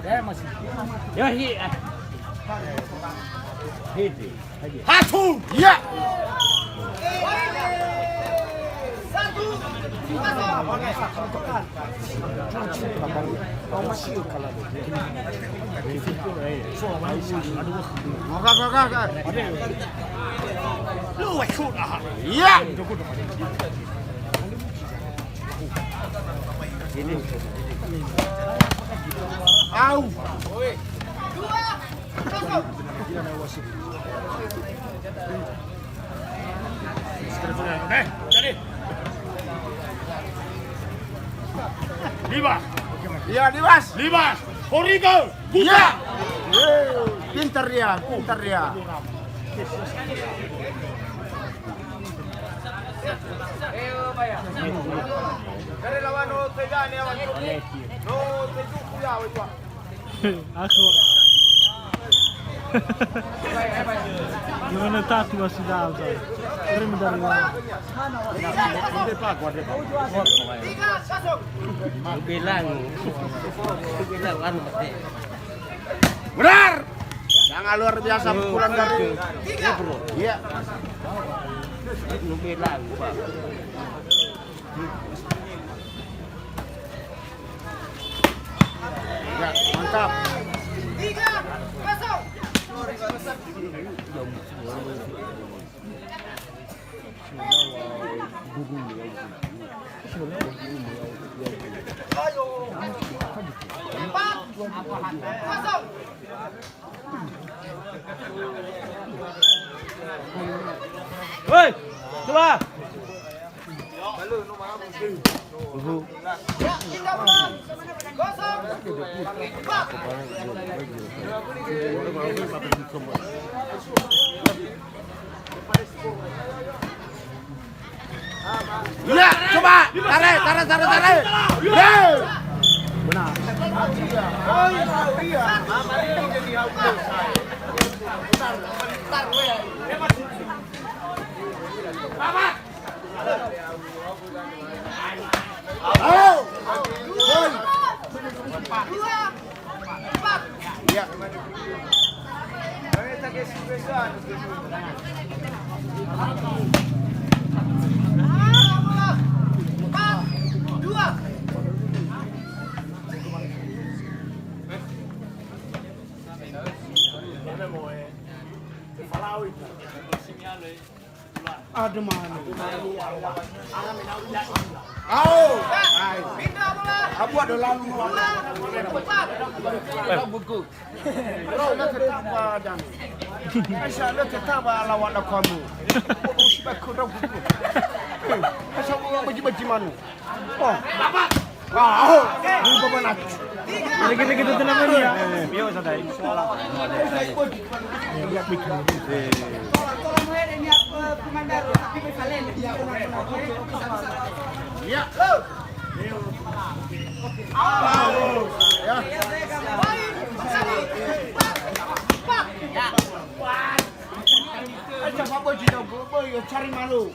Ya masih. Ya hi. Hidi. Satu. Iya. Lu shoot ah. Iya. Ini. Au. Jadi. Libas. Iya, Dimas. Libas. Horigo. Iya. Pintar dia, pintar dia. Dari lawan no tegan ya wan. No teju kuya wa. Aku. Gimana tatu masih dalam saya. Kirim dari mana? Hindi pa guarda pa. Bilang ano mati. Benar. Sangat luar biasa pukulan dari. Iya. Bilang pa. Ya, mantap. Woi, coba. Iya, coba. Tarik. Ya. Benar. Iya. Ada mana? Abu ada lalu. Buku. Lo ketapa dan. Aisyah lo ketapa lawat kamu. Usbek kau buku. Aisyah mau bagi mana? Oh, bapak. Wow, ini bapak nak. Lagi-lagi itu tenang dia. Yo sadai. Lihat bikin. Iya. Coba bojino, boy, cari malu.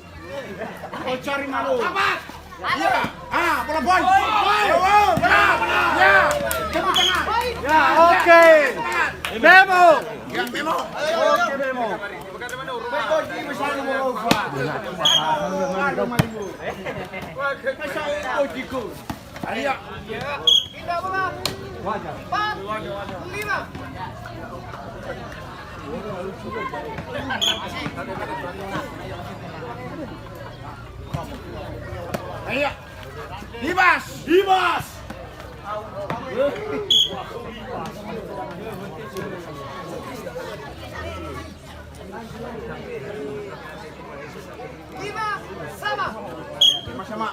Oh, cari malu. Iya. Bola boy. Benar. Ya. Coba tengah. Ya, oke. Memo. Ya, Memo. Oke, Memo. Boy, ini misalnya mau Ada malu. Saya bojiku. Iya. Kita bola. Wajar. 5. Ayo. Dimas. Sama.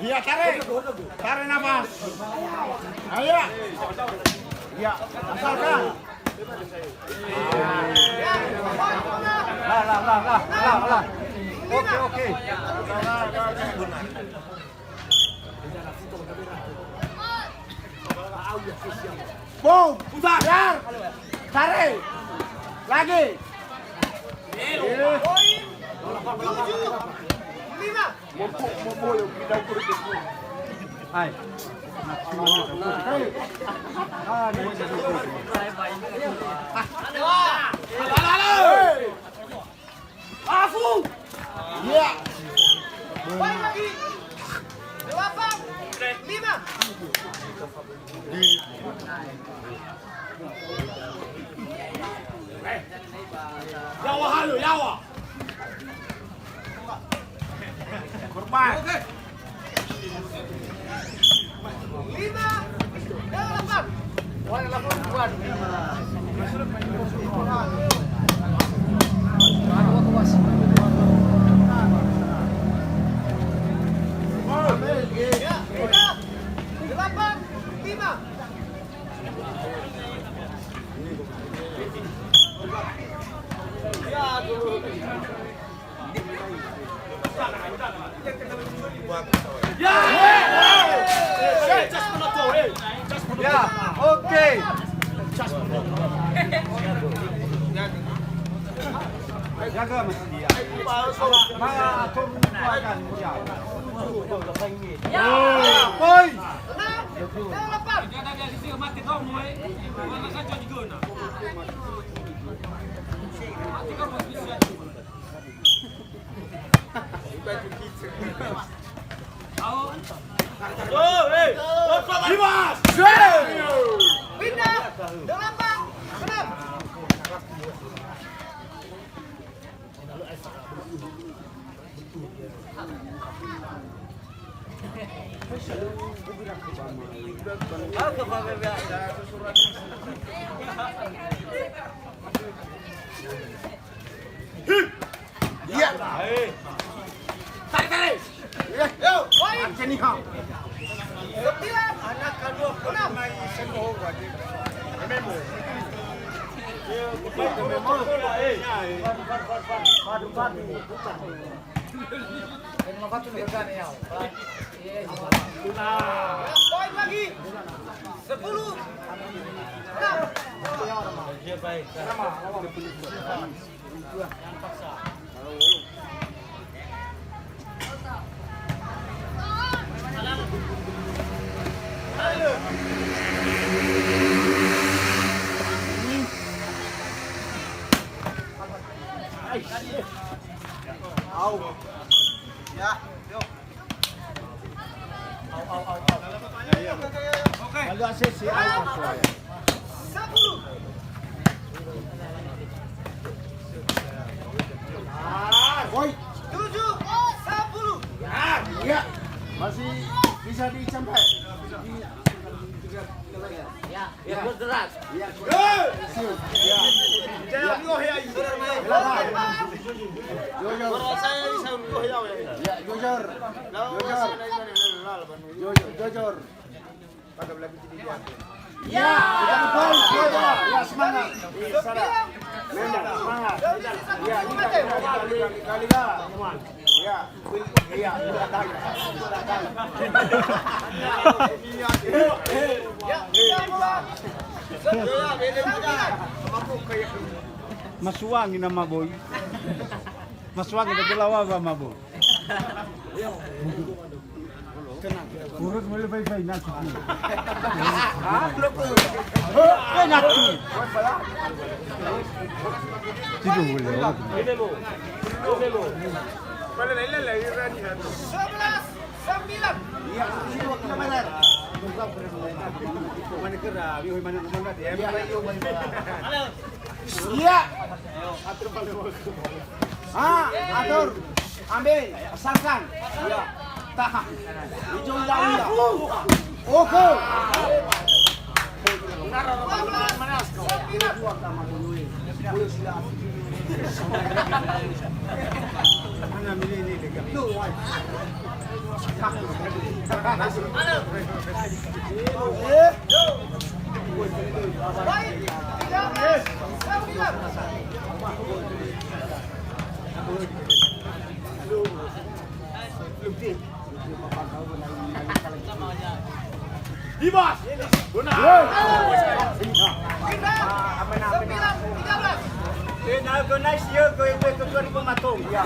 Iya, tarik nafas. Ayo. Iya, asalkan. Lah. Oke. Boom, putar. Tarik. Lagi. 7, 5. Mau yang kita ukur itu. Hai. Afu. Ya. Poin lagi. 8, 5. Yawa halo, yawa. Korban. 5, 8. Wala la korban. Ya, 8, 5. Ya, oke. Jaga mesti dia. Mana turun akan dia. Oi. 6, 8. Pindah. 8, 6. Ya. Tarik. Yo, Poin. sini kau. 9, 6. Poin lagi. 10, 6. Kalau asesi aku suai. 10. Woi. 7, 10. Ya. Masih bisa dicapai. Ya, bergerak. Ya. Jangan ngoh ya. Ya, jujur. Jujur. Pada lagi jadi dia. Ya, betul. Ya, semangat. Semangat. Ya, ini kali. Ya, iya, sudah tahu. Ya, 9. Masuwangi na maboy. Masuwangi na dalawa ba maboy? Urut mo lebay-bay na sa akin. Eh, natu. Sino mo lang? 11, 9. Ya, sini waktu mana? Mana kera, biar mana mana dia. Iya. Atur. Ambil, asalkan. Ya. Tahan. Hijau daunnya. Oke. 9, 13. Organize yo ko yung ketua di Pematong. Ya.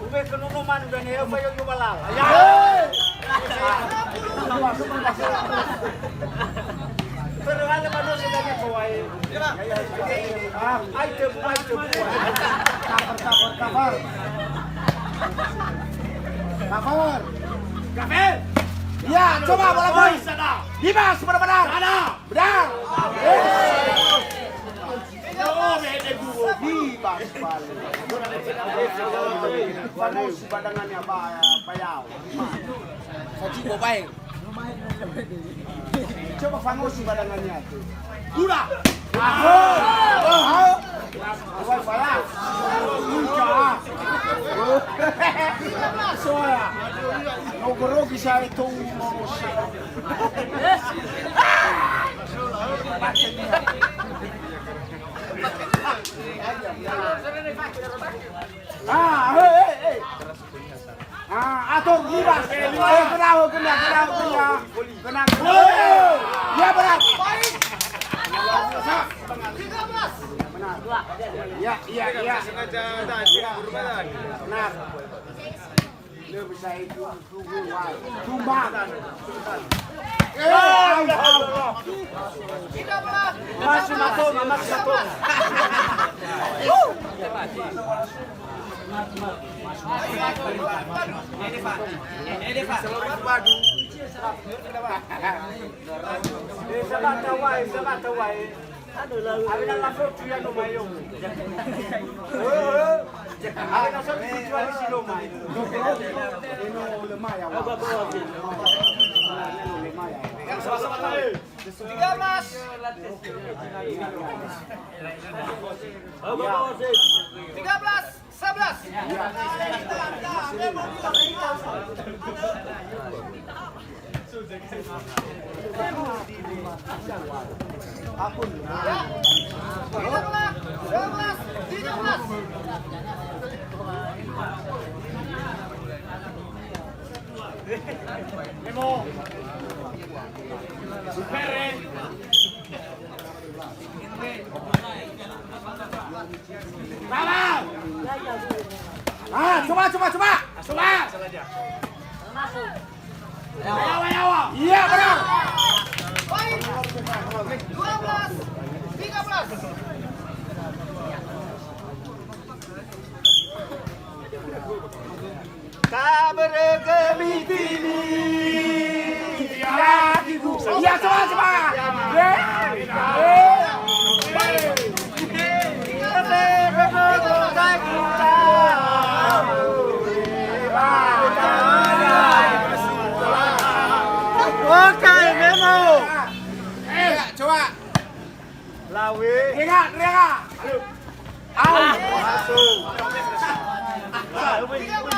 Ube kenunuman udah nih, apa yang jualan? Ya. Terus manusia dari kawai. Item. Kabar. Kafir. Ya, coba bola boy. Dimas benar-benar. Benar. Dimas balik. Panos badangannya payau. Saji go baik. Coba panos badangannya tuh. Udah. Woi payau. Soya. Nogorogi saya itu manusia. Atur libas. Kena. Ya benar. 13. Benar. Ya. Sengaja tadi berbadan. Benar. Dia bisa itu tumbang. 13. Masih matung. Ini Pak. Selamat pagi. Sebat tawai. Abi na langsung tuya no mayo. Abi na langsung tuya di silo mai. Ini lemah ya. Sama-sama tahu. 13. 11. Akun. 13. Memo. Superen. Bawang. Coba. Ayo. Iya benar. Baik. 12. 13. Kabar gemitini. Iya coba. Oke, Memo. Coba. Lawe. Ringa. Masuk. 13.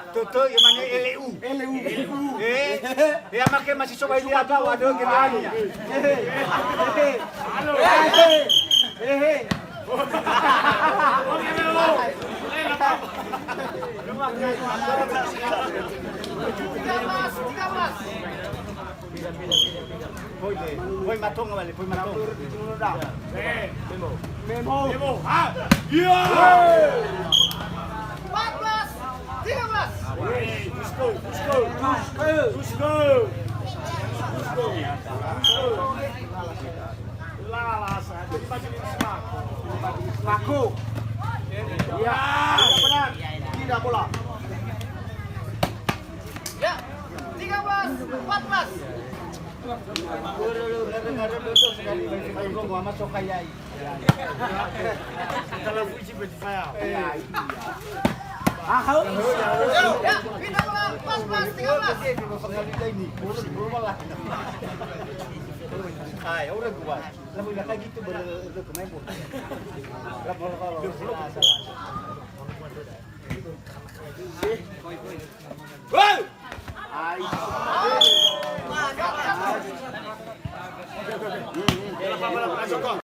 Tutu yang mana LU. Yang makin masih coba ini agak waduh gimana? Boy matong kembali, boy matong. Memo. Iya. 14. 13. Tusko. Laku. Iya. Benar. Tidak bola. Ya. 13. 14. Masuk kayak kalau puji saya. Ya. Pindah bola. 14. 13. Ah, ya udah gua. Lebih enggak kayak gitu bermain bola. Kalau salah. Gol! Ay.